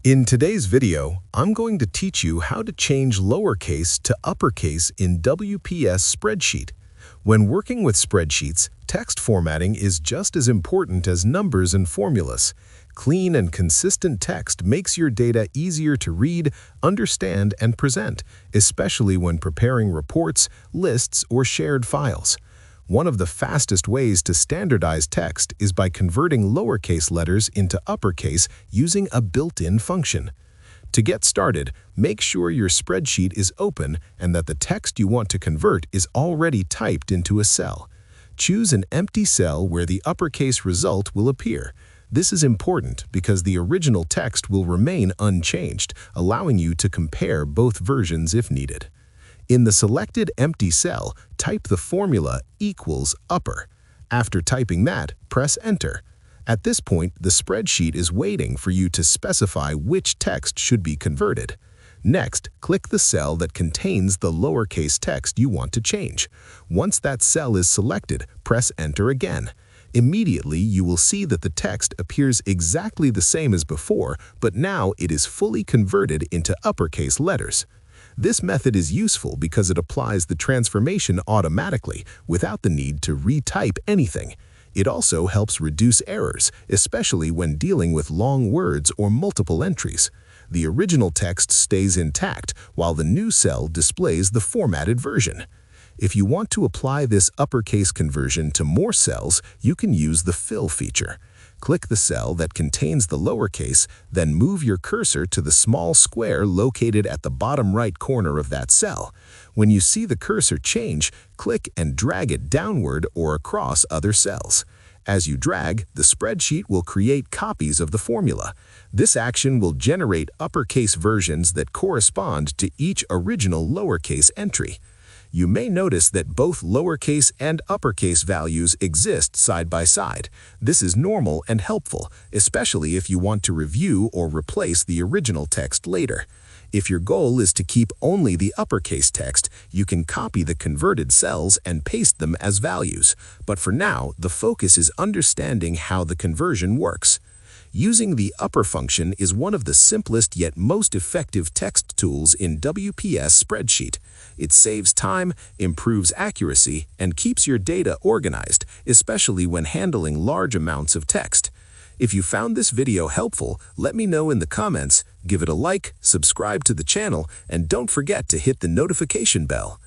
In today's video, I'm going to teach you how to change lowercase to uppercase in WPS Spreadsheet. When working with spreadsheets, text formatting is just as important as numbers and formulas. Clean and consistent text makes your data easier to read, understand, and present, especially when preparing reports, lists, or shared files. One of the fastest ways to standardize text is by converting lowercase letters into uppercase using a built-in function. To get started, make sure your spreadsheet is open and that the text you want to convert is already typed into a cell. Choose an empty cell where the uppercase result will appear. This is important because the original text will remain unchanged, allowing you to compare both versions if needed. In the selected empty cell, type the formula equals upper. After typing that, press Enter. At this point, the spreadsheet is waiting for you to specify which text should be converted. Next, click the cell that contains the lowercase text you want to change. Once that cell is selected, press Enter again. Immediately, you will see that the text appears exactly the same as before, but now it is fully converted into uppercase letters. This method is useful because it applies the transformation automatically without the need to retype anything. It also helps reduce errors, especially when dealing with long words or multiple entries. The original text stays intact while the new cell displays the formatted version. If you want to apply this uppercase conversion to more cells, you can use the Fill feature. Click the cell that contains the lowercase, then move your cursor to the small square located at the bottom right corner of that cell. When you see the cursor change, click and drag it downward or across other cells. As you drag, the spreadsheet will create copies of the formula. This action will generate uppercase versions that correspond to each original lowercase entry. You may notice that both lowercase and uppercase values exist side by side. This is normal and helpful, especially if you want to review or replace the original text later. If your goal is to keep only the uppercase text, you can copy the converted cells and paste them as values. But for now, the focus is understanding how the conversion works. Using the upper function is one of the simplest yet most effective text tools in WPS Spreadsheet. It saves time, improves accuracy, and keeps your data organized, especially when handling large amounts of text. If you found this video helpful, let me know in the comments, give it a like, subscribe to the channel, and don't forget to hit the notification bell.